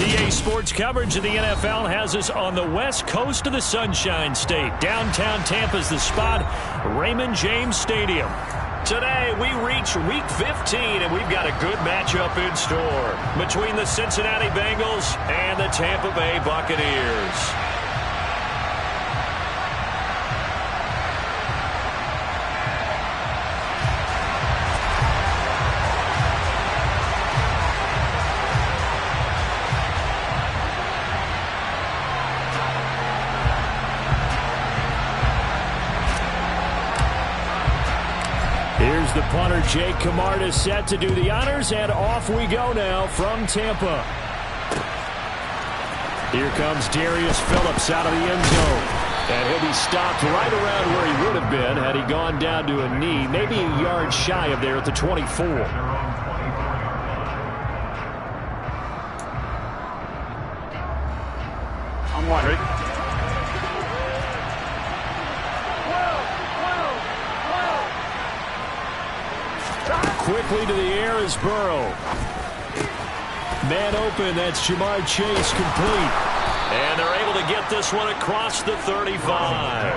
EA Sports coverage of the NFL has us on the west coast of the Sunshine State. Downtown Tampa's the spot, Raymond James Stadium. Today, we reach Week 15, and we've got a good matchup in store between the Cincinnati Bengals and the Tampa Bay Buccaneers. Here's the punter, Jake Camarda, set to do the honors, and off we go now from Tampa. Here comes Darius Phillips out of the end zone. And he'll be stopped right around where he would have been had he gone down to a knee, maybe a yard shy of there at the 24. I'm wondering. Quickly to the air is Burrow. Man open, that's Jamar Chase, complete. And they're able to get this one across the 35.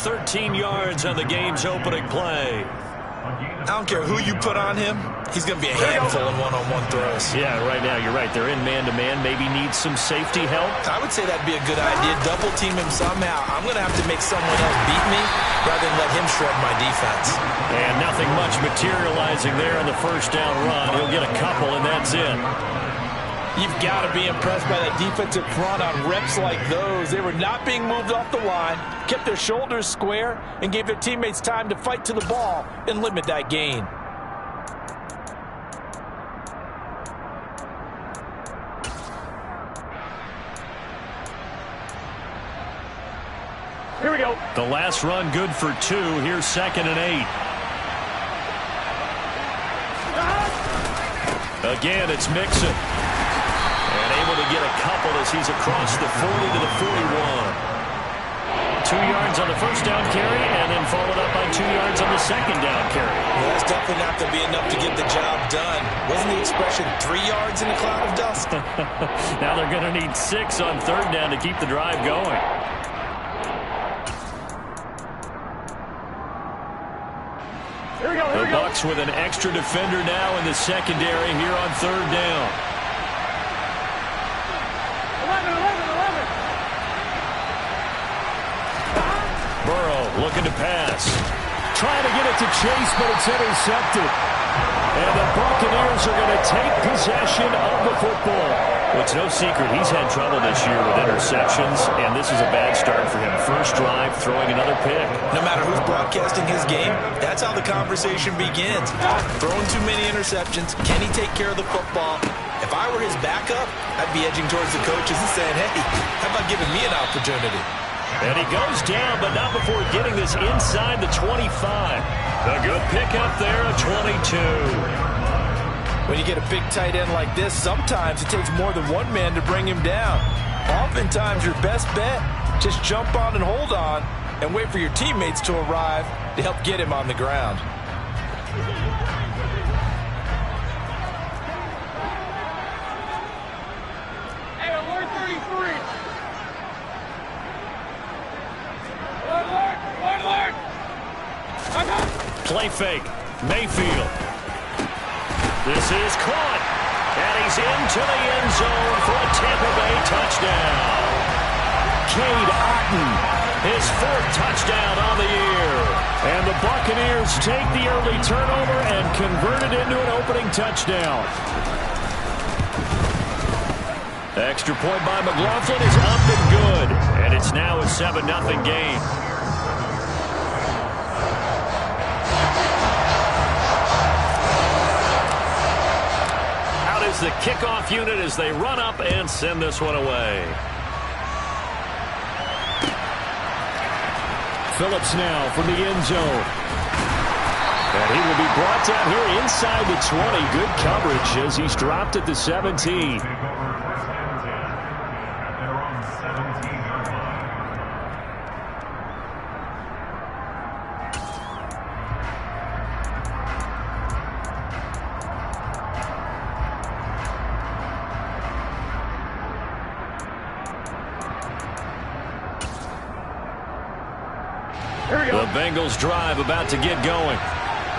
13 yards on the game's opening play. I don't care who you put on him, he's going to be a handful in one-on-one throws. Yeah, right now, you're right. They're in man-to-man, maybe need some safety help. I would say that'd be a good idea. Double team him somehow. I'm going to have to make someone else beat me rather than let him shred my defense. And nothing much materializing there on the first down run. He'll get a couple, and that's it. You've got to be impressed by that defensive front on reps like those. They were not being moved off the line, kept their shoulders square, and gave their teammates time to fight to the ball and limit that gain. Here we go. The last run good for 2. Here's 2nd and 8. Again, it's Mixon. And able to get a couple as he's across the 40 to the 41. 2 yards on the first down carry, and then followed up by 2 yards on the second down carry. Well, that's definitely not going to be enough to get the job done. Wasn't the expression 3 yards in a cloud of dust? Now they're going to need 6 on third down to keep the drive going. Here we go. The Bucs with an extra defender now in the secondary here on third down. 11. Burrow looking to pass. Trying to get it to Chase, but it's intercepted. And the Buccaneers are going to take possession of the football. Well, it's no secret he's had trouble this year with interceptions, and this is a bad start for him. First drive, throwing another pick. No matter who's broadcasting his game, that's how the conversation begins. Throwing too many interceptions. Can he take care of the football? If I were his backup, I'd be edging towards the coaches and saying, hey, how about giving me an opportunity? And he goes down, but not before getting this inside the 25. A good pickup there, a 22. When you get a big tight end like this, sometimes it takes more than one man to bring him down. Oftentimes, your best bet, just jump on and hold on and wait for your teammates to arrive to help get him on the ground. Hey, alert 33. Alert. Play fake. Mayfield. This is caught. And he's into the end zone for a Tampa Bay touchdown. Cade Otton, his 4th touchdown on the year. And the Buccaneers take the early turnover and convert it into an opening touchdown. The extra point by McLaughlin is up and good. And it's now a 7-0 game. The kickoff unit as they run up and send this one away. Phillips now from the end zone. And he will be brought down here inside the 20. Good coverage as he's dropped at the 17. Here we go. The Bengals drive about to get going.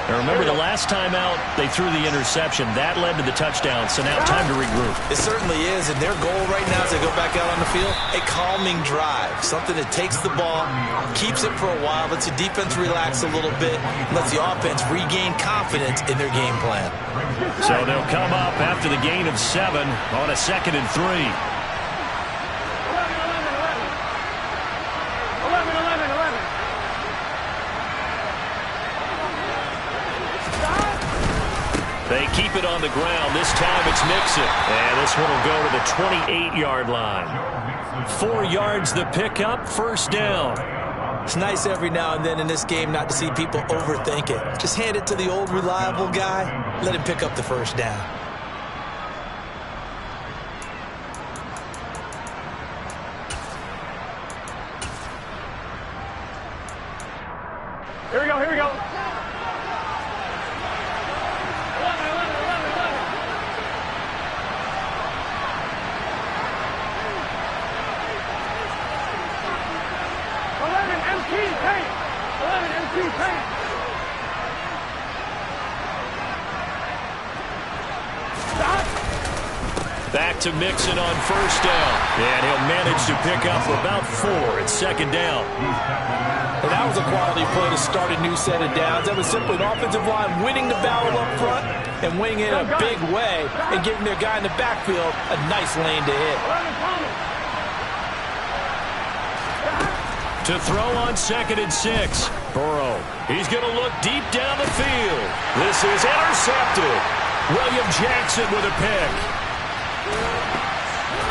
Now remember, the last time out, they threw the interception. That led to the touchdown, so now time to regroup. It certainly is, and their goal right now as they go back out on the field, a calming drive. Something that takes the ball, keeps it for a while, lets the defense relax a little bit, lets the offense regain confidence in their game plan. So they'll come up after the gain of 7 on a 2nd and 3. 11. They keep it on the ground. This time it's Mixon. And this one will go to the 28-yard line. 4 yards the pickup, first down. It's nice every now and then in this game not to see people overthink it. Just hand it to the old reliable guy. Let him pick up the first down. Here we go. 11. MT paint. Stop. Back to Mixon on first down. And he'll manage to pick up about 4 at 2nd down. And that was a quality play to start a new set of downs. That was simply an offensive line winning the battle up front and winning it in a big way and giving their guy in the backfield a nice lane to hit. To throw on 2nd and 6. Burrow. He's going to look deep down the field. This is intercepted. William Jackson with a pick.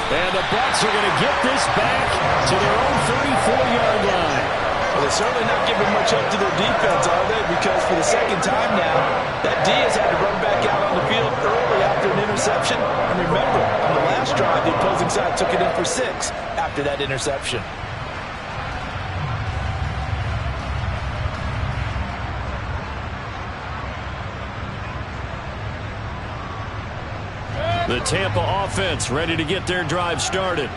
And the Bucs are going to get this back to their own 34-yard line. Well, they're certainly not giving much up to their defense, are they? Because for the second time now, that D has had to run back out on the field early after an interception. And remember, on the last drive, the opposing side took it in for 6 after that interception. The Tampa offense ready to get their drive started.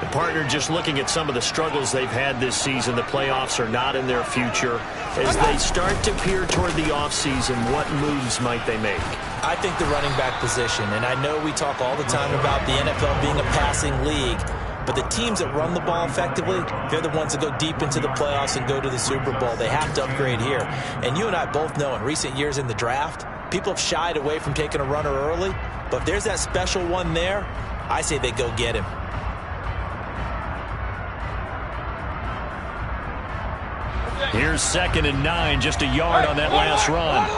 The partner just looking at some of the struggles they've had this season. The playoffs are not in their future. As they start to peer toward the offseason, what moves might they make? I think the running back position, and I know we talk all the time about the NFL being a passing league, but the teams that run the ball effectively, they're the ones that go deep into the playoffs and go to the Super Bowl. They have to upgrade here. And you and I both know in recent years in the draft, people have shied away from taking a runner early, but if there's that special one there, I say they go get him. Here's 2nd and 9, just a yard on that last run.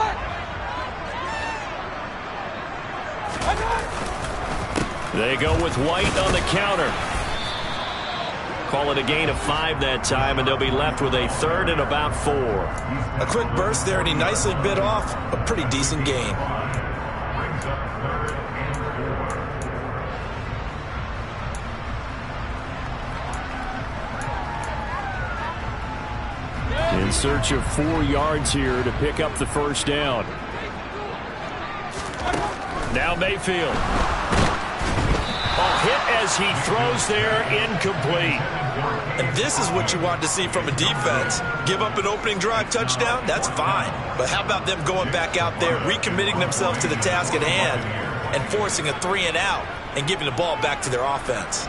They go with White on the counter. Call it a gain of 5 that time, and they'll be left with a 3rd and about 4. A quick burst there, and he nicely bit off a pretty decent gain. In search of 4 yards here to pick up the first down. Now Mayfield. A hit as he throws there, incomplete. And this is what you want to see from a defense. Give up an opening drive touchdown, that's fine. But how about them going back out there, recommitting themselves to the task at hand, and forcing a 3 and out, and giving the ball back to their offense.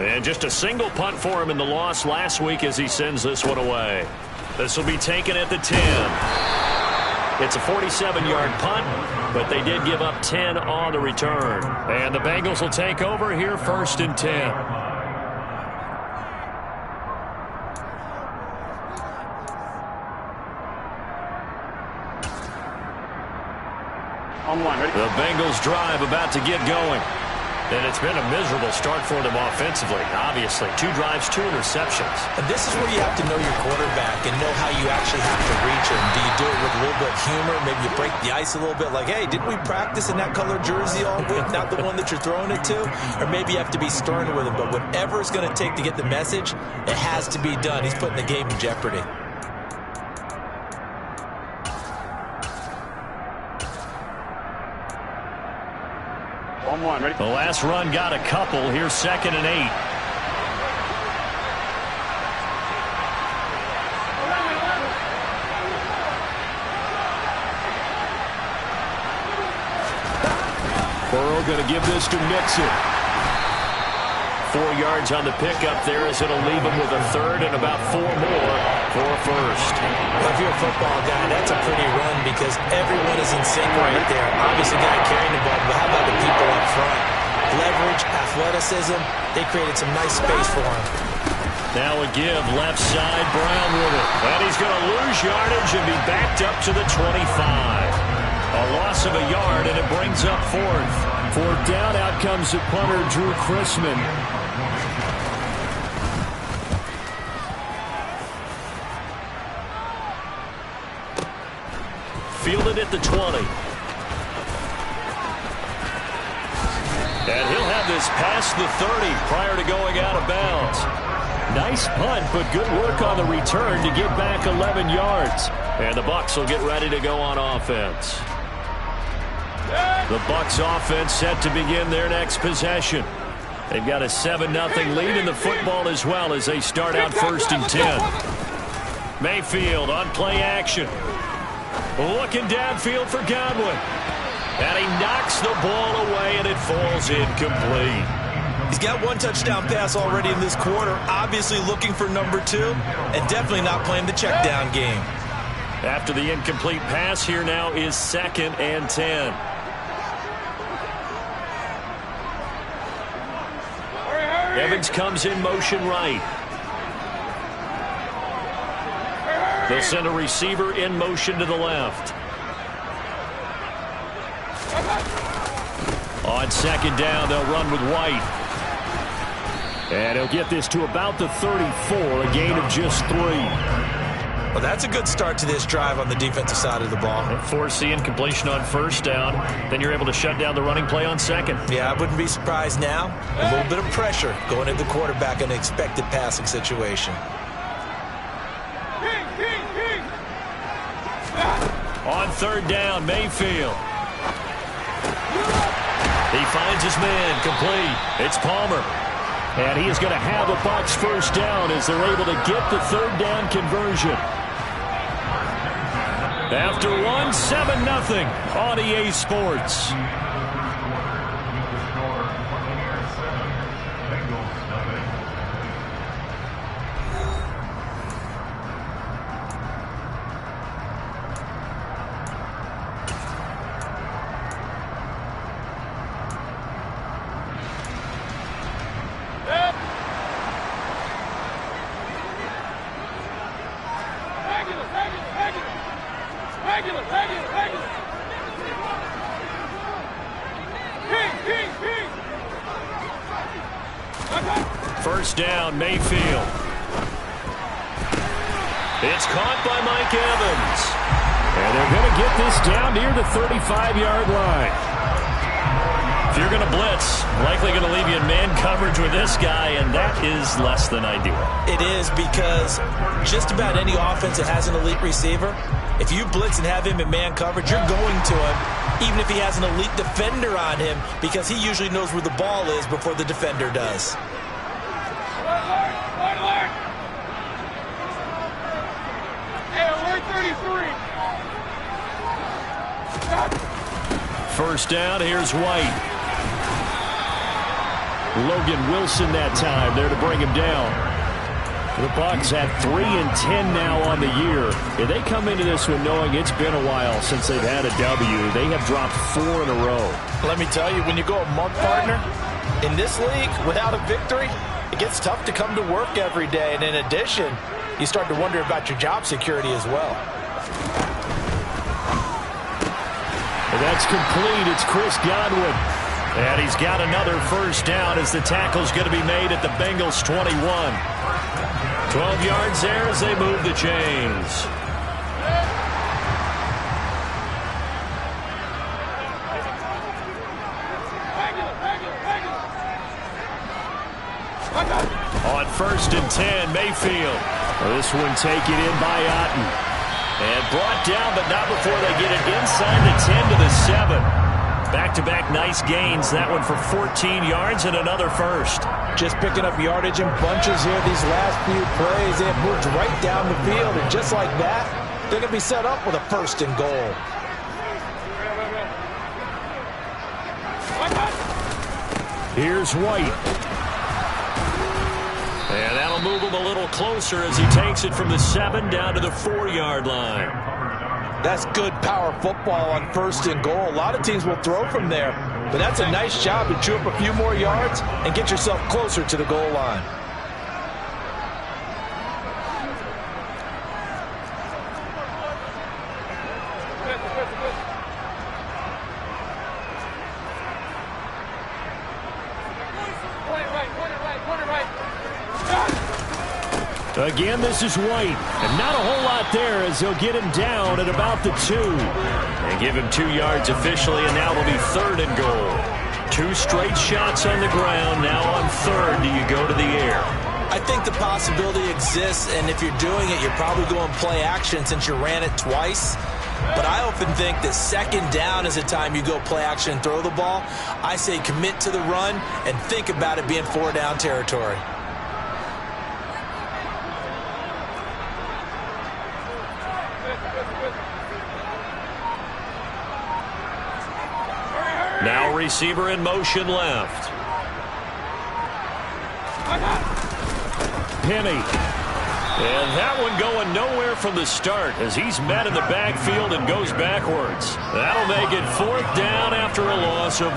And just a single punt for him in the loss last week as he sends this one away. This will be taken at the 10. It's a 47-yard punt, but they did give up 10 on the return. And the Bengals will take over here, 1st and 10. On 1, ready? The Bengals drive about to get going. And it's been a miserable start for them offensively, obviously. 2 drives, 2 interceptions. And this is where you have to know your quarterback and know how you actually have to reach him. Do you do it with a little bit of humor? Maybe you break the ice a little bit like, hey, didn't we practice in that color jersey all week, not the one that you're throwing it to? Or maybe you have to be stern with him. But whatever it's going to take to get the message, it has to be done. He's putting the game in jeopardy. On 1, ready? The last run got a couple. Here's 2nd and 8. Burrow going to give this to Mixon. 4 yards on the pickup there as it'll leave him with a third and about 4 more for a first. Well, if you're a football guy, that's a pretty run because everyone is in sync right there. Obviously, the guy carrying the ball, but how about the people up front? Leverage, athleticism, they created some nice space for him. Now a give, left side, Brown with it. And he's going to lose yardage and be backed up to the 25. A loss of a yard, and it brings up 4th. 4th down, out comes the punter, Drew Chrisman. Fielded at the 20. And he'll have this past the 30 prior to going out of bounds. Nice punt, but good work on the return to get back 11 yards. And the Bucs will get ready to go on offense. The Bucs offense set to begin their next possession. They've got a 7-0 lead in the football as well as they start out 1st and 10. Mayfield on play action. Looking downfield for Godwin. And he knocks the ball away, and it falls incomplete. He's got 1 touchdown pass already in this quarter. Obviously looking for number 2, and definitely not playing the check down game. After the incomplete pass, here now is 2nd and 10. Evans comes in motion right. They'll send a receiver in motion to the left. On 2nd down, they'll run with White. And he'll get this to about the 34, a gain of just 3. Well, that's a good start to this drive on the defensive side of the ball. Force the incompletion on 1st down. Then you're able to shut down the running play on 2nd. Yeah, I wouldn't be surprised now. A little bit of pressure going at the quarterback in an expected passing situation. On 3rd down, Mayfield. He finds his man, complete. It's Palmer. And he is going to have a Bucs 1st down as they're able to get the 3rd down conversion. After 1, 7-0 on EA Sports. First down, Mayfield. It's caught by Mike Evans. And they're going to get this down near the 35-yard line. If you're going to blitz, likely going to leave you in man coverage with this guy, and that is less than ideal. It is because just about any offense that has an elite receiver, if you blitz and have him in man coverage, you're going to him, even if he has an elite defender on him, because he usually knows where the ball is before the defender does. First down, here's White. Logan Wilson that time there to bring him down. The Bucs have 3 and 10 now on the year. And they come into this one knowing it's been a while since they've had a W. They have dropped 4 in a row. Let me tell you, when you go a month partner, in this league, without a victory, it gets tough to come to work every day. And in addition, you start to wonder about your job security as well. And that's complete. It's Chris Godwin. And he's got another first down as the tackle's going to be made at the Bengals' 21. 12 yards there as they move the chains. On 1st and 10, Mayfield. This one taken in by Otten. And brought down, but not before they get it inside the 10 to the 7. Back-to-back nice gains. That one for 14 yards and another first. Just picking up yardage in bunches here these last few plays. They have moved right down the field, and just like that, they're going to be set up with a 1st and goal. Here's White. And that'll move him a little closer as he takes it from the 7 down to the 4-yard line. That's good power football on 1st and goal. A lot of teams will throw from there, but that's a nice job to chew up a few more yards and get yourself closer to the goal line. Again, this is White. And not a whole lot there as they'll get him down at about the 2. And give him 2 yards officially, and now it'll be 3rd and goal. 2 straight shots on the ground. Now on 3rd, do you go to the air? I think the possibility exists, and if you're doing it, you're probably going play action since you ran it twice. But I often think that 2nd down is the time you go play action and throw the ball. I say commit to the run and think about it being 4-down territory. Now receiver in motion left. Penny. And that one going nowhere from the start as he's met in the backfield and goes backwards. That'll make it 4th down after a loss of 1.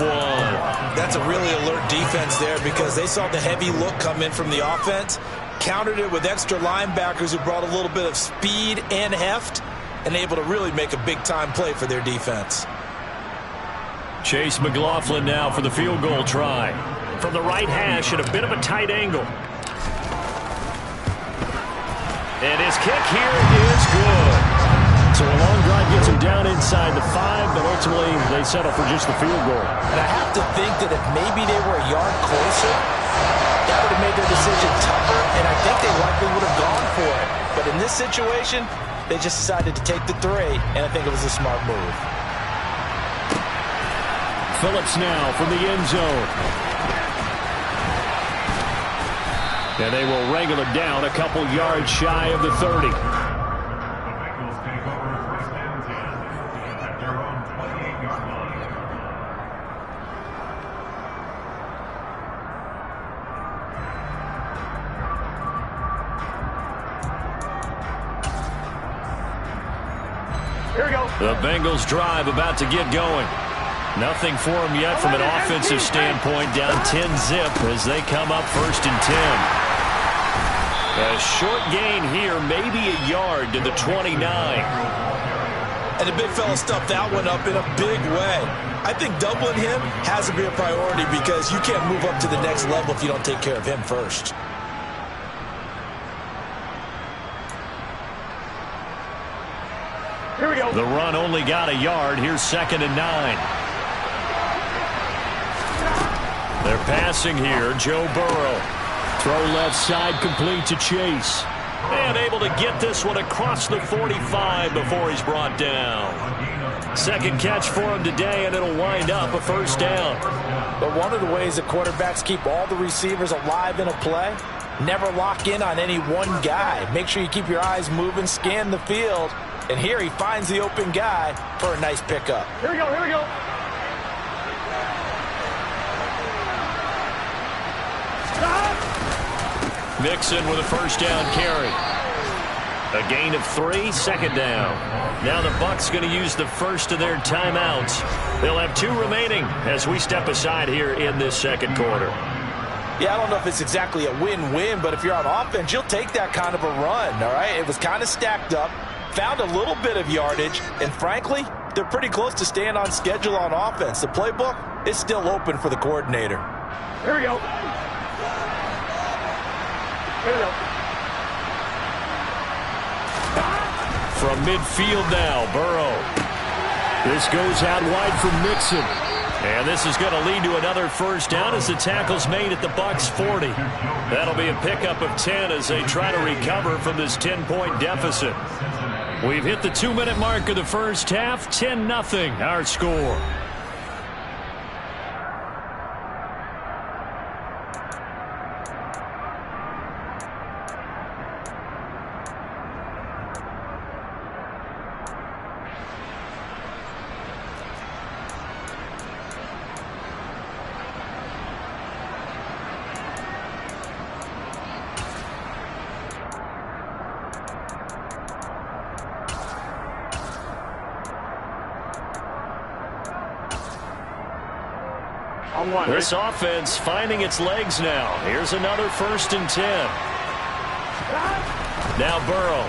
That's a really alert defense there because they saw the heavy look come in from the offense, countered it with extra linebackers who brought a little bit of speed and heft, and able to really make a big-time play for their defense. Chase McLaughlin now for the field goal try. From the right hash at a bit of a tight angle. And his kick here is good. So a long drive gets him down inside the 5, but ultimately they settle for just the field goal. And I have to think that if maybe they were a yard closer, that would have made their decision tougher, and I think they likely would have gone for it. But in this situation, they just decided to take the 3, and I think it was a smart move. Phillips now from the end zone. And they will wrangle it down a couple yards shy of the 30. Here we go. The Bengals drive about to get going. Nothing for them yet from an offensive standpoint. Down 10-zip as they come up 1st and 10. A short gain here, maybe a yard to the 29. And the big fella stuffed that one up in a big way. I think doubling him has to be a priority because you can't move up to the next level if you don't take care of him first. Here we go. The run only got a yard. Here's 2nd and 9. They're passing here. Joe Burrow. Throw left side complete to Chase. And able to get this one across the 45 before he's brought down. 2nd catch for him today, and it'll wind up a 1st down. But one of the ways that quarterbacks keep all the receivers alive in a play, never lock in on any one guy. Make sure you keep your eyes moving, scan the field. And here he finds the open guy for a nice pickup. Here we go, here we go. Mixon with a 1st down carry. A gain of 3, 2nd down. Now the Bucs going to use the first of their timeouts. They'll have 2 remaining as we step aside here in this 2nd quarter. Yeah, I don't know if it's exactly a win-win, but if you're on offense, you'll take that kind of a run, all right? It was kind of stacked up, found a little bit of yardage, and frankly, they're pretty close to staying on schedule on offense. The playbook is still open for the coordinator. Here we go. Here we go. From midfield now, Burrow. This goes out wide for Mixon. And this is going to lead to another 1st down as the tackle's made at the Bucs 40. That'll be a pickup of 10 as they try to recover from this 10-point deficit. We've hit the 2-minute mark of the 1st half. 10-0 our score. On one. This offense finding its legs now. Here's another 1st and 10. Now Burrow.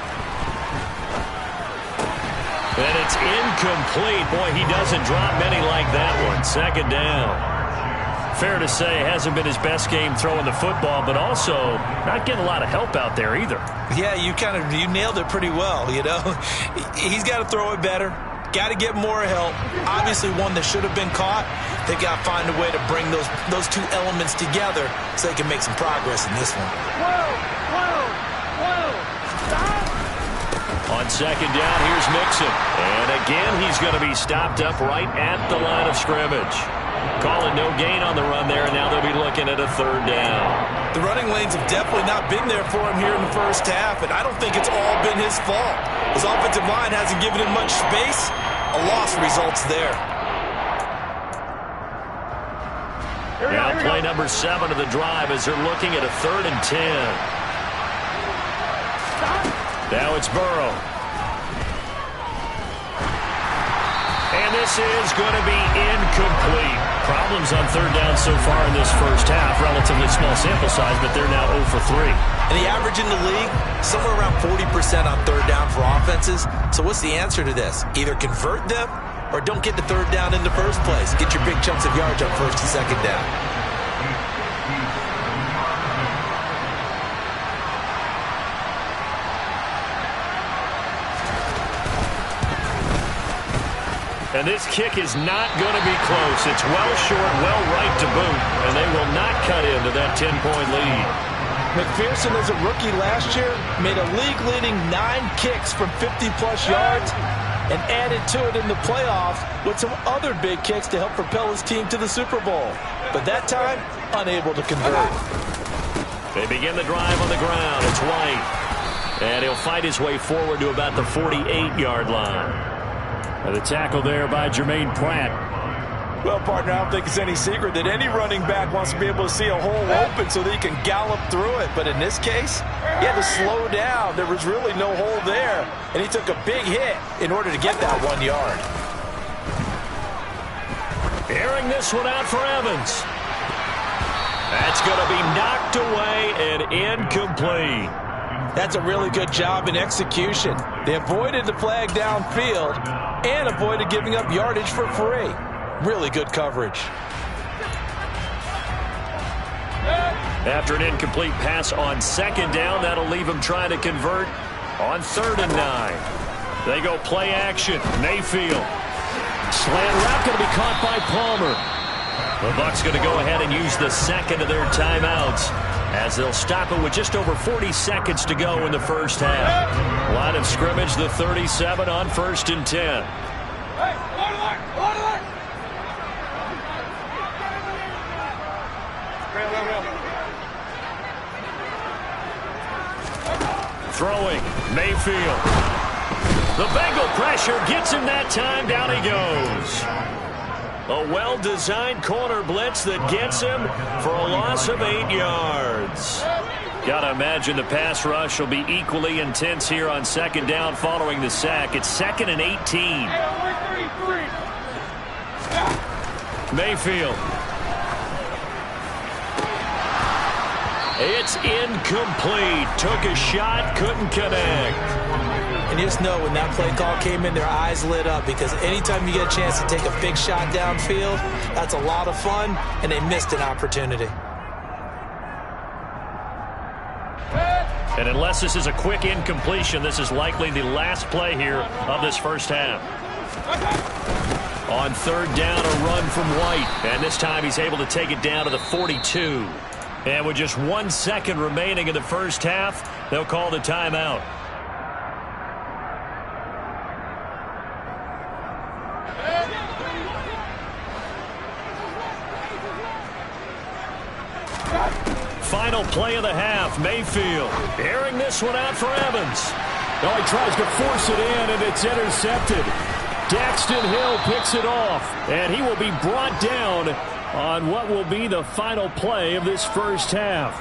And it's incomplete. Boy, he doesn't drop many like that one. 2nd down. Fair to say, it hasn't been his best game throwing the football, but also not getting a lot of help out there either. Yeah, you nailed it pretty well, you know. He's got to throw it better. Got to get more help. Obviously one that should have been caught. They've got to find a way to bring those two elements together so they can make some progress in this one. On 2nd down, here's Mixon. And again, he's going to be stopped up right at the line of scrimmage. Calling no gain on the run there, and now they'll be looking at a 3rd down. The running lanes have definitely not been there for him here in the first half, and I don't think it's all been his fault. His offensive line hasn't given him much space. A loss results there. Now play number 7 of the drive as they're looking at a 3rd and 10. Now it's Burrow. And this is going to be incomplete. Problems on 3rd down so far in this first half. Relatively small sample size, but they're now 0 for 3. And the average in the league, somewhere around 40% on 3rd down for offenses. So what's the answer to this? Either convert them or don't get the 3rd down in the first place. Get your big chunks of yards on 1st and 2nd down. And this kick is not going to be close. It's well short, well right to boot, and they will not cut into that 10-point lead. McPherson, as a rookie last year, made a league-leading 9 kicks from 50-plus yards and added to it in the playoffs with some other big kicks to help propel his team to the Super Bowl. But that time, unable to convert. They begin the drive on the ground. It's White. And he'll fight his way forward to about the 48-yard line. And the tackle there by Jermaine Pratt. Well, partner, I don't think it's any secret that any running back wants to be able to see a hole open so that he can gallop through it. But in this case, he had to slow down. There was really no hole there. And he took a big hit in order to get that 1 yard. Airing this one out for Evans. That's going to be knocked away and incomplete. That's a really good job in execution. They avoided the flag downfield and avoided giving up yardage for free. Really good coverage. After an incomplete pass on 2nd down, that'll leave him trying to convert on 3rd and 9. They go play action. Mayfield. Slant route going to be caught by Palmer. The Bucs going to go ahead and use the 2nd of their timeouts as they'll stop it with just over 40 seconds to go in the first half. Line of scrimmage, the 37 on 1st and 10. Throwing, Mayfield. The Bengal pressure gets him that time. Down he goes. A well-designed corner blitz that gets him for a loss of 8 yards. Gotta imagine the pass rush will be equally intense here on 2nd down following the sack. It's 2nd and 18. Mayfield. It's incomplete. Took a shot, couldn't connect. And you just know when that play call came in, their eyes lit up, because anytime you get a chance to take a big shot downfield, that's a lot of fun, and they missed an opportunity. And unless this is a quick incompletion, this is likely the last play here of this first half. On 3rd down, a run from White, and this time he's able to take it down to the 42. And with just 1 second remaining in the first half, they'll call the timeout. Final play of the half, Mayfield airing this one out for Evans. Oh, he tries to force it in, and it's intercepted. Daxton Hill picks it off, and he will be brought down on what will be the final play of this first half.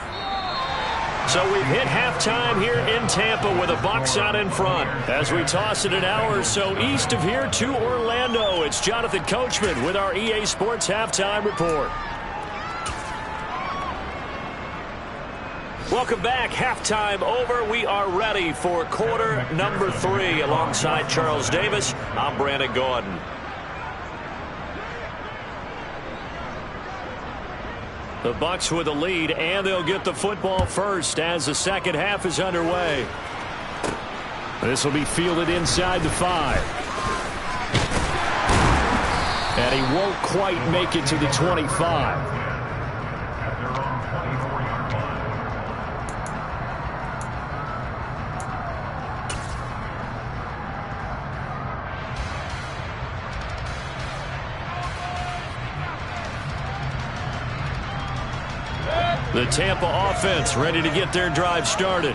So we've hit halftime here in Tampa with the Bucs out in front. As we toss it an hour or so east of here to Orlando, it's Jonathan Coachman with our EA Sports Halftime Report. Welcome back. Halftime over. We are ready for quarter number 3. Alongside Charles Davis, I'm Brandon Gordon. The Bucs with the lead, and they'll get the football first as the second half is underway. This will be fielded inside the 5. And he won't quite make it to the 25. The Tampa offense ready to get their drive started.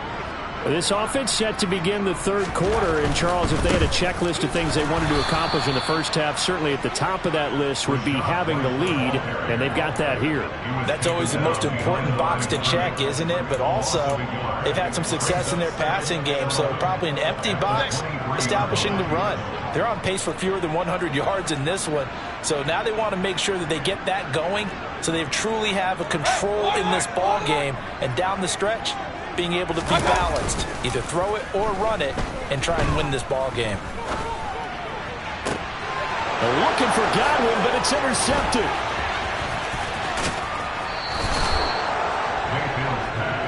This offense set to begin the third quarter. And, Charles, if they had a checklist of things they wanted to accomplish in the first half, certainly at the top of that list would be having the lead, and they've got that here. That's always the most important box to check, isn't it? But also, they've had some success in their passing game, so probably an empty box establishing the run. They're on pace for fewer than 100 yards in this one, so now they want to make sure that they get that going so they truly have a control in this ball game, and down the stretch, being able to be balanced, either throw it or run it, and try and win this ball game. Looking for Godwin, but it's intercepted.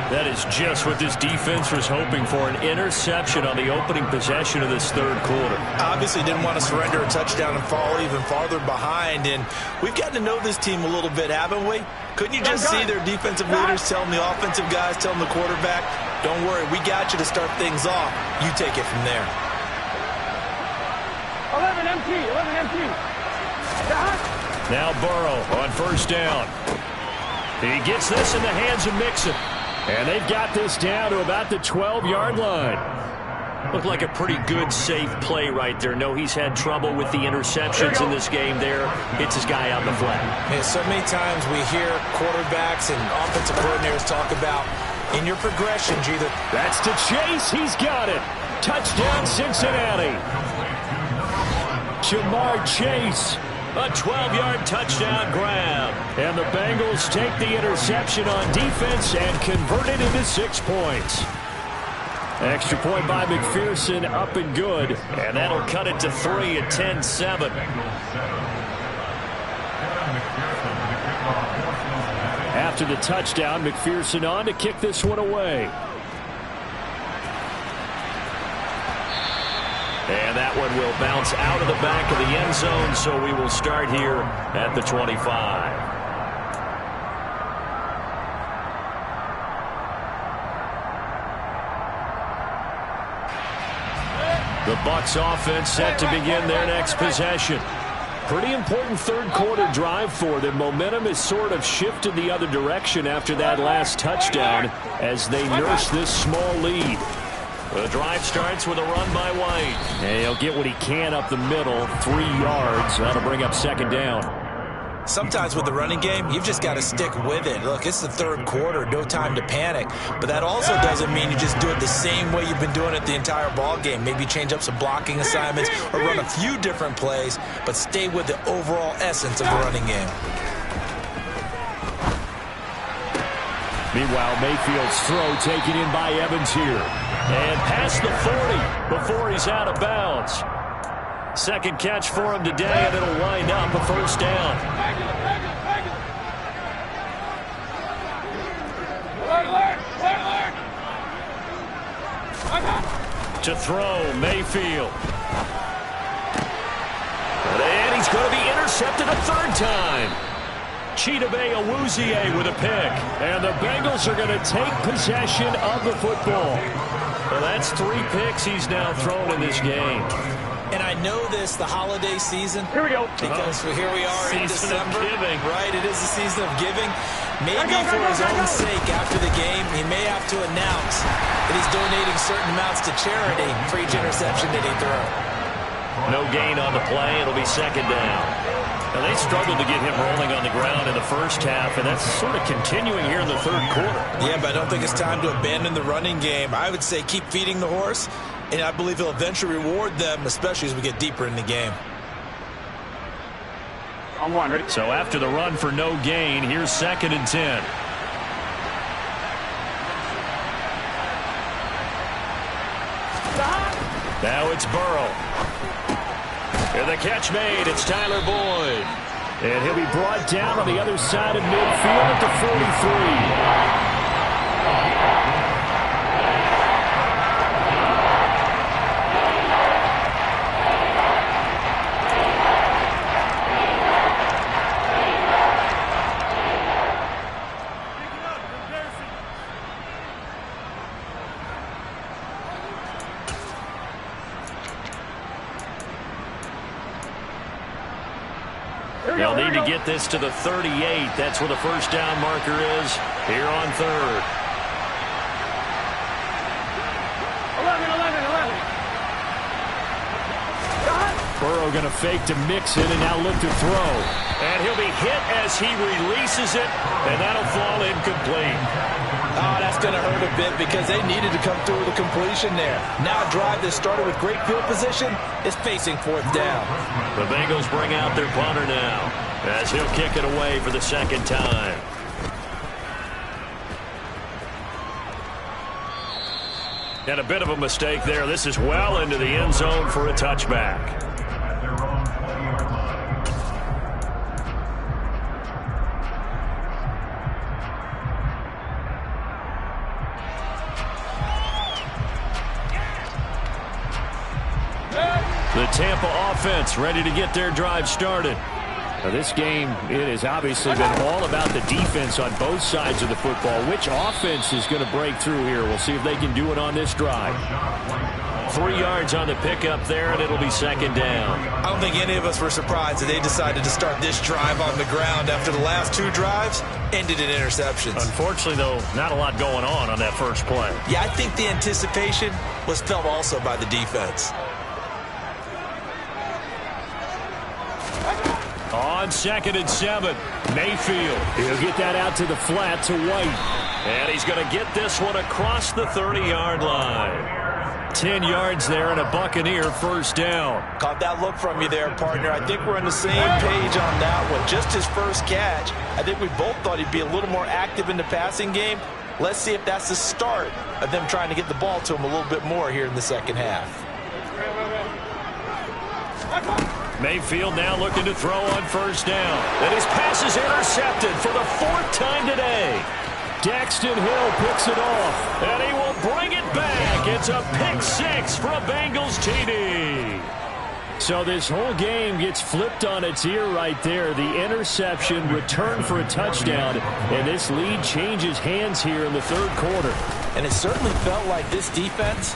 That is just what this defense was hoping for, an interception on the opening possession of this third quarter. Obviously didn't want to surrender a touchdown and fall even farther behind, and we've gotten to know this team a little bit, haven't we? Couldn't you just see their defensive leaders telling the offensive guys, telling the quarterback, don't worry, we got you to start things off. You take it from there. 11 empty. Now Burrow on first down. He gets this in the hands of Mixon. And they've got this down to about the 12-yard line. Looked like a pretty good, safe play right there. No, he's had trouble with the interceptions in this game there. Hits his guy out in the flat. Yeah, so many times we hear quarterbacks and offensive coordinators talk about in your progressions, either. That's to Chase. He's got it. Touchdown, Cincinnati. Jamar Chase. A 12-yard touchdown grab. And the Bengals take the interception on defense and convert it into 6 points. Extra point by McPherson, up and good. And that'll cut it to 3 at 10-7. After the touchdown, McPherson on to kick this one away. And that one will bounce out of the back of the end zone, so we will start here at the 25. The Bucs offense set to begin their next possession. Pretty important third quarter drive for them. Momentum has sort of shifted the other direction after that last touchdown as they nurse this small lead. The drive starts with a run by White. And he'll get what he can up the middle, 3 yards. That'll bring up second down. Sometimes with the running game, you've just got to stick with it. Look, it's the third quarter, no time to panic. But that also doesn't mean you just do it the same way you've been doing it the entire ball game. Maybe change up some blocking assignments or run a few different plays, but stay with the overall essence of the running game. Meanwhile, Mayfield's throw taken in by Evans here. And past the 40 before he's out of bounds. Second catch for him today, and it'll wind up a first down. To throw, Mayfield. And he's going to be intercepted a third time. Chidobe Awuzie with a pick. And the Bengals are going to take possession of the football. Well, that's 3 picks he's now thrown in this game. And I know this, the holiday season. Here we go. Because here we are in December. Giving. Right, it is the season of giving. Maybe for his own sake after the game, he may have to announce that he's donating certain amounts to charity for each interception that he throws. No gain on the play. It'll be second down. Now, they struggled to get him rolling on the ground in the first half, and that's sort of continuing here in the third quarter. Yeah, but I don't think it's time to abandon the running game. I would say keep feeding the horse, and I believe he'll eventually reward them, especially as we get deeper in the game. On one, ready? So after the run for no gain, here's 2nd and 10. Now it's Burrow. And the catch made. It's Tyler Boyd. And he'll be brought down on the other side of midfield at the 43. They'll need to get this to the 38. That's where the first down marker is here on 3rd. 11. Burrow going to fake to mix it and now look to throw. And he'll be hit as he releases it, and that'll fall incomplete. Oh, that's going to hurt a bit because they needed to come through with a completion there. Now a drive that started with great field position is facing 4th down. The Bengals bring out their punter now as he'll kick it away for the 2nd time. And a bit of a mistake there. This is well into the end zone for a touchback. The Tampa offense ready to get their drive started. Now this game, it has obviously been all about the defense on both sides of the football. Which offense is going to break through here? We'll see if they can do it on this drive. 3 yards on the pickup there, and it'll be 2nd down. I don't think any of us were surprised that they decided to start this drive on the ground after the last 2 drives ended in interceptions. Unfortunately, though, not a lot going on that first play. Yeah, I think the anticipation was felt also by the defense. On 2nd and 7, Mayfield. He'll get that out to the flat to White. And he's going to get this one across the 30-yard line. 10 yards there and a Buccaneer first down. Caught that look from you there, partner. I think we're on the same page on that one. Just his first catch. I think we both thought he'd be a little more active in the passing game. Let's see if that's the start of them trying to get the ball to him a little bit more here in the second half. Mayfield now looking to throw on first down. And his pass is intercepted for the 4th time today. Daxton Hill picks it off, and he will bring it back. It's a pick 6 for a Bengals TD. So this whole game gets flipped on its ear right there. The interception, return for a touchdown, and this lead changes hands here in the 3rd quarter. And it certainly felt like this defense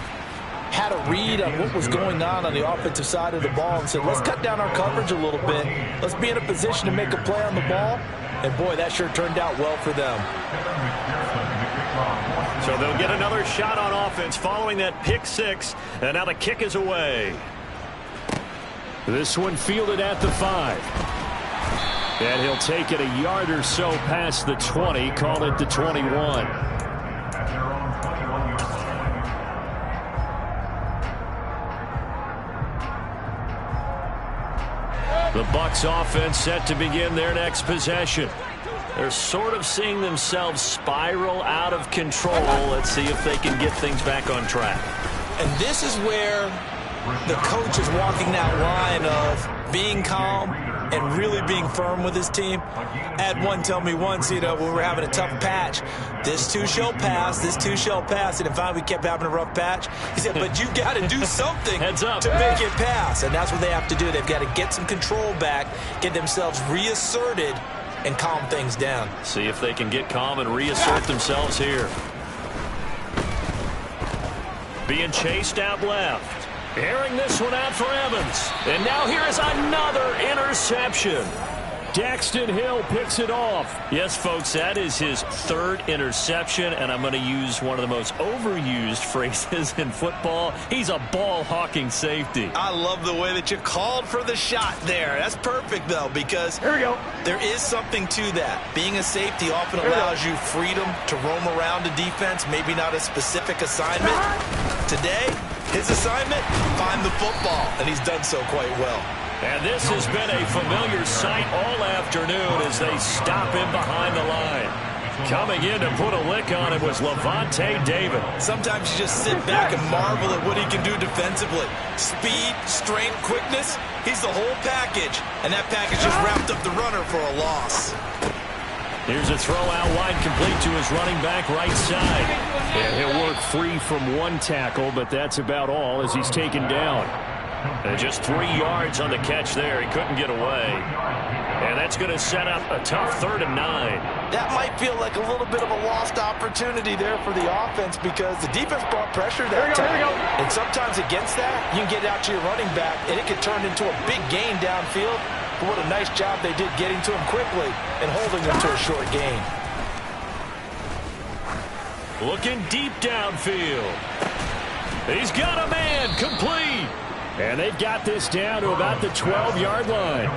had a read on what was going on the offensive side of the ball and said, let's cut down our coverage a little bit. Let's be in a position to make a play on the ball. And, boy, that sure turned out well for them. So they'll get another shot on offense following that pick 6. And now the kick is away. This one fielded at the 5. And he'll take it a yard or so past the 20, call it the 21. The Bucs offense set to begin their next possession. They're sort of seeing themselves spiral out of control. Let's see if they can get things back on track. And this is where the coach is walking that line of being calm and really being firm with his team. I had one tell me once, when we were having a tough patch, this too shall pass, this too shall pass. And finally we kept having a rough patch. He said, but you got to do something to make it pass. And that's what they have to do. They've got to get some control back, get themselves reasserted, and calm things down. See if they can get calm and reassert themselves here. Being chased out left. Airing this one out for Evans. And now here is another interception. Daxton Hill picks it off. Yes, folks, that is his third interception, and I'm going to use one of the most overused phrases in football. He's a ball-hawking safety. I love the way that you called for the shot there. That's perfect, though, because there is something to that. Being a safety often allows you freedom to roam around a defense, maybe not a specific assignment. Today, his assignment, find the football, and he's done so quite well. And this has been a familiar sight all afternoon as they stop him behind the line. Coming in to put a lick on it was Levante David. Sometimes you just sit back and marvel at what he can do defensively. Speed, strength, quickness, he's the whole package. And that package just wrapped up the runner for a loss. Here's a throw out wide, complete to his running back right side. Yeah, he'll work free from one tackle, but that's about all as he's taken down. And just 3 yards on the catch there. He couldn't get away. And that's going to set up a tough 3rd and 9. That might feel like a little bit of a lost opportunity there for the offense because the defense brought pressure that time. And sometimes against that, you can get out to your running back, and it could turn into a big gain downfield. But what a nice job they did getting to him quickly and holding him to a short gain. Looking deep downfield. He's got a man, complete. And they've got this down to about the 12-yard line.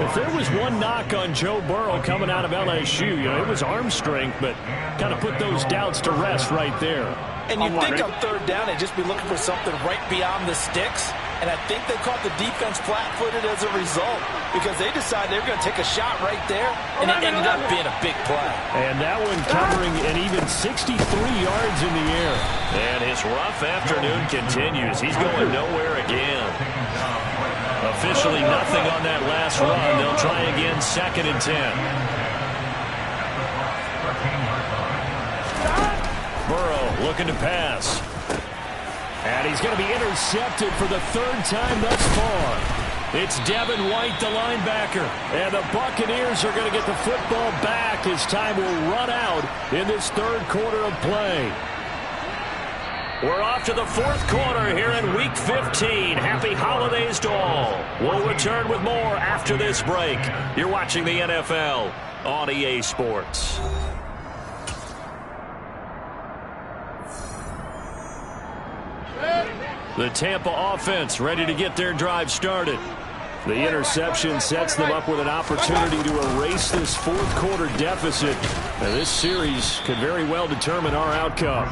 If there was one knock on Joe Burrow coming out of LSU, it was arm strength, but kind of put those doubts to rest right there. And you'd think on 3rd down they'd just be looking for something right beyond the sticks. And I think they caught the defense flat-footed as a result because they decided they were going to take a shot right there, and it ended up being a big play. And that one covering an even 63 yards in the air. And his rough afternoon continues. He's going nowhere again. Officially nothing on that last run. They'll try again 2nd and 10. Burrow looking to pass. And he's going to be intercepted for the 3rd time thus far. It's Devin White, the linebacker. And the Buccaneers are going to get the football back as time will run out in this 3rd quarter of play. We're off to the 4th quarter here in Week 15. Happy holidays to all. We'll return with more after this break. You're watching the NFL on EA Sports. The Tampa offense ready to get their drive started. The interception sets them up with an opportunity to erase this 4th quarter deficit. And this series could very well determine our outcome.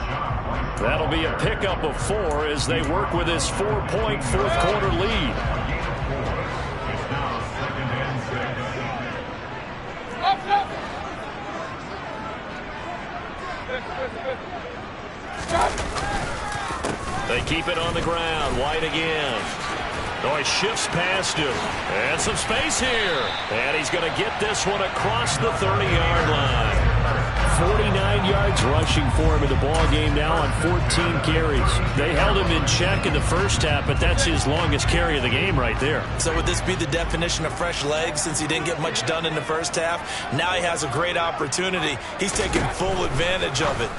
That'll be a pickup of 4 as they work with this 4-point 4th quarter lead. They keep it on the ground. White again. Oh, he shifts past him. And some space here. And he's going to get this one across the 30-yard line. 49 yards rushing for him in the ball game now on 14 carries. They held him in check in the first half, but that's his longest carry of the game right there. So would this be the definition of fresh legs since he didn't get much done in the first half? Now he has a great opportunity. He's taking full advantage of it.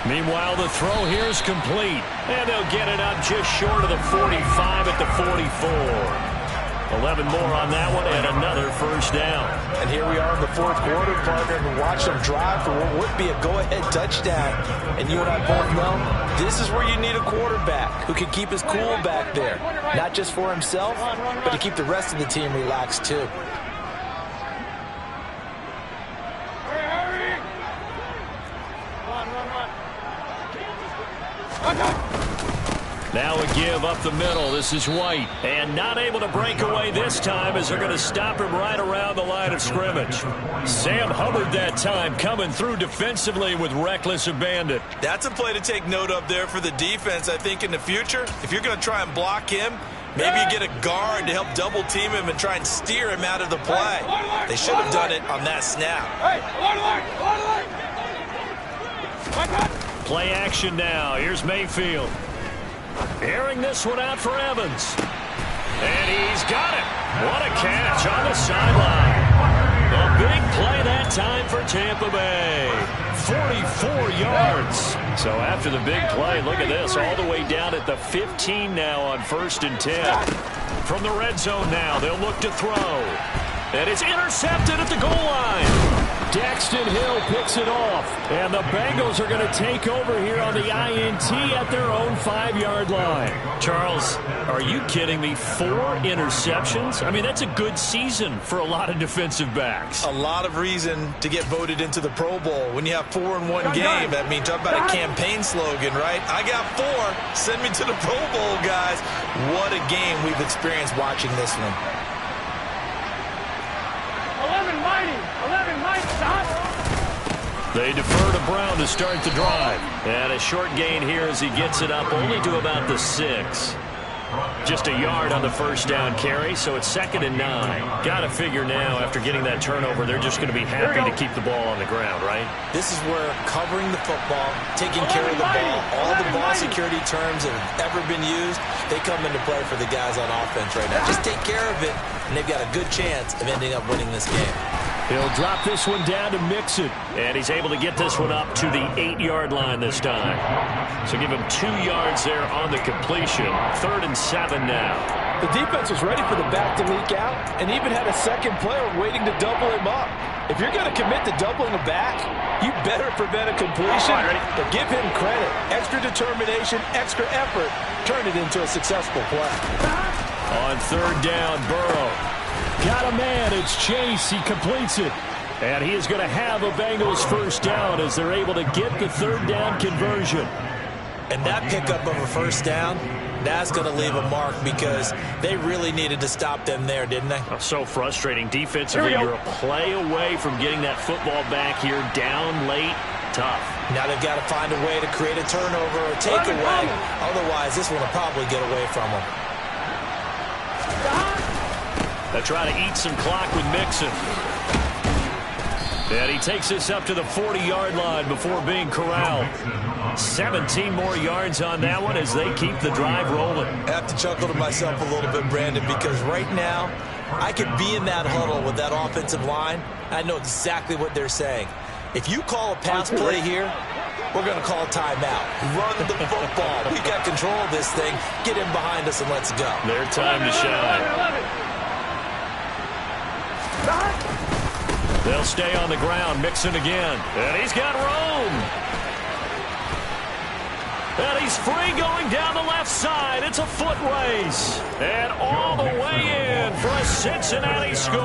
Meanwhile, the throw here is complete. And they'll get it up just short of the 45 at the 44. 11 more on that one and another 1st down. And here we are in the 4th quarter, partner, and watch them drive for what would be a go-ahead touchdown. And you and I both know this is where you need a quarterback who can keep his cool back there. Not just for himself, but to keep the rest of the team relaxed too. Now a give up the middle. This is White. And not able to break away this time as they're going to stop him right around the line of scrimmage. Sam Hubbard that time coming through defensively with reckless abandon. That's a play to take note of there for the defense, I think, in the future. If you're going to try and block him, maybe you get a guard to help double team him and try and steer him out of the play. They should have done it on that snap. Play action now. Here's Mayfield. Airing this one out for Evans. And he's got it. What a catch on the sideline. A big play that time for Tampa Bay. 44 yards. So after the big play, look at this, all the way down at the 15 now on 1st and 10. From the red zone now, they'll look to throw. And it's intercepted at the goal line. Daxton Hill picks it off. And the Bengals are going to take over here on the INT at their own 5-yard line. Charles, are you kidding me? 4 interceptions? I mean, that's a good season for a lot of defensive backs. A lot of reason to get voted into the Pro Bowl. When you have 4 in one game, that means talk about a campaign slogan, right? I got 4. Send me to the Pro Bowl, guys. What a game we've experienced watching this one. 11 mighty, stop. They defer to Brown to start the drive. And a short gain here as he gets it up only to about the 6. Just a yard on the first down carry, so it's 2nd and 9. Got to figure now, after getting that turnover, they're just going to be happy to keep the ball on the ground, right? This is where covering the football, taking care of the ball, all the ball security terms that have ever been used, they come into play for the guys on offense right now. Just take care of it, and they've got a good chance of ending up winning this game. He'll drop this one down to Mixon, and he's able to get this one up to the 8-yard line this time. So give him 2 yards there on the completion. 3rd and 7 now. The defense was ready for the back to leak out and even had a second player waiting to double him up. If you're going to commit to doubling a back, you better prevent a completion, but give him credit. Extra determination, extra effort, turn it into a successful play. On 3rd down, Burrow. Got a man, it's Chase, he completes it. And he is going to have a Bengals first down as they're able to get the 3rd down conversion. And that pickup of a first down, that's going to leave a mark because they really needed to stop them there, didn't they? So frustrating. Defensively, you're a play away from getting that football back here down late. Tough. Now they've got to find a way to create a turnover or takeaway. Otherwise, this one will probably get away from them. They try to eat some clock with Mixon. And he takes this up to the 40-yard line before being corralled. 17 more yards on that one as they keep the drive rolling. I have to chuckle to myself a little bit, Brandon, because right now I could be in that huddle with that offensive line. I know exactly what they're saying. If you call a pass play here, we're going to call a timeout. Run the football. We got control of this thing. Get in behind us and let's go. Their time to shine. They'll stay on the ground. Mixon again. And he's got room. And he's free going down the left side. It's a foot race. And all the way in for a Cincinnati score.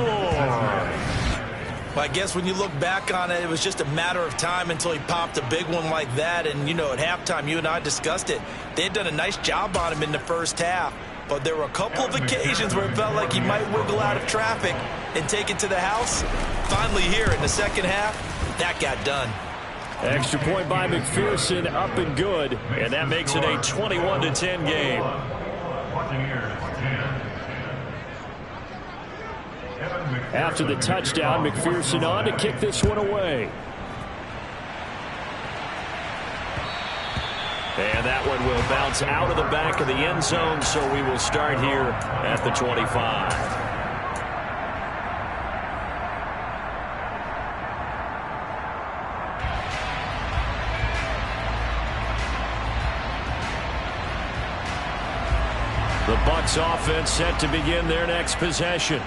Well, I guess when you look back on it, it was just a matter of time until he popped a big one like that. And, you know, at halftime, you and I discussed it. They had done a nice job on him in the first half. But there were a couple of occasions where it felt like he might wiggle out of traffic and take it to the house. Finally here in the second half, that got done. Extra point by McPherson, up and good. And that makes it a 21-10 game. After the touchdown, McPherson on to kick this one away. And that one will bounce out of the back of the end zone, so we will start here at the 25. The Bucs offense set to begin their next possession.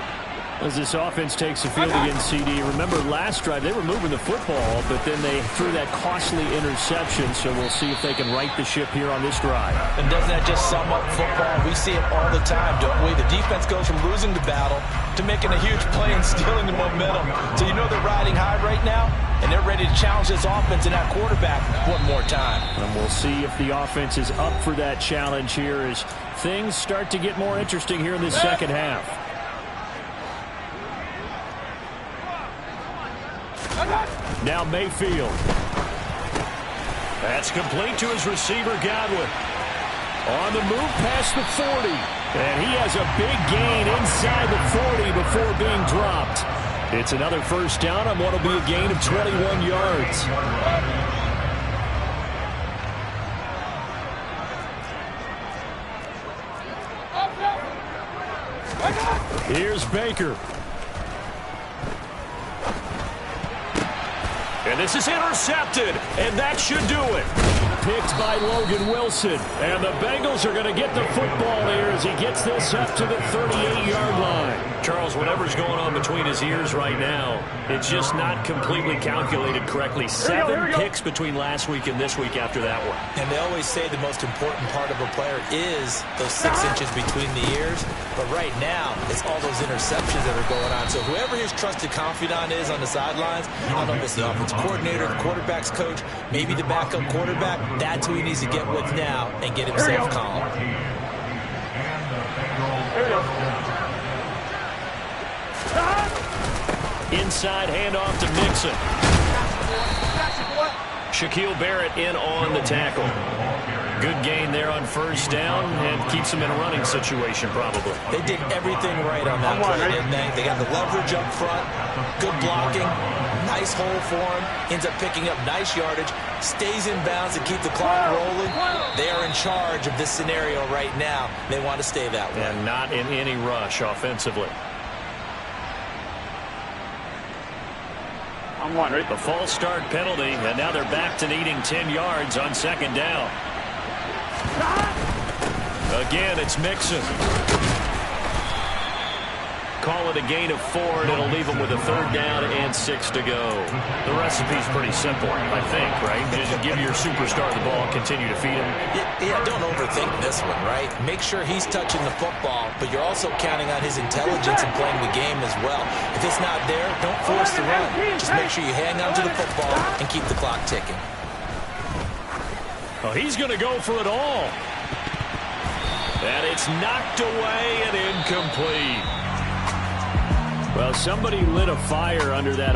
As this offense takes the field against CD. Remember last drive they were moving the football, but then they threw that costly interception, so we'll see if they can right the ship here on this drive. And doesn't that just sum up football? We see it all the time, don't we? The defense goes from losing the battle to making a huge play and stealing the momentum. So you know they're riding high right now, and they're ready to challenge this offense and that quarterback one more time. And we'll see if the offense is up for that challenge here as things start to get more interesting here in this second half. Now Mayfield. That's complete to his receiver, Godwin. On the move past the 40. And he has a big gain inside the 40 before being dropped. It's another first down on what will be a gain of 21 yards. Here's Baker. And this is intercepted, and that should do it. Picked by Logan Wilson. And the Bengals are going to get the football here as he gets this up to the 38-yard line. Charles, whatever's going on between his ears right now, it's just not completely calculated correctly. 7 picks between last week and this week after that one. And they always say the most important part of a player is those 6 inches between the ears. But right now, it's all those interceptions that are going on. So whoever his trusted confidant is on the sidelines, I don't know if it's the offensive coordinator, the quarterback's coach, maybe the backup quarterback, that's who he needs to get with now and get himself calm. Inside handoff to Mixon. Shaquille Barrett in on the tackle. Good gain there on first down and keeps him in a running situation probably. They did everything right on that play, didn't they? They got the leverage up front, good blocking, nice hole for him, ends up picking up nice yardage, stays in bounds to keep the clock rolling. They are in charge of this scenario right now. They want to stay that way. And not in any rush offensively. The false start penalty, and now they're back to needing 10 yards on second down. Again, it's Mixon. Call it a gain of 4, and it'll leave them with a 3rd down and 6 to go. The recipe's pretty simple, I think, right? Just give your superstar the ball, continue to feed him. Yeah, don't overthink this one, right? Make sure he's touching the football, but you're also counting on his intelligence and playing the game as well. If it's not there, don't force the run. Just make sure you hang on to the football and keep the clock ticking. Oh, he's going to go for it all. And it's knocked away and incomplete. Well, somebody lit a fire under that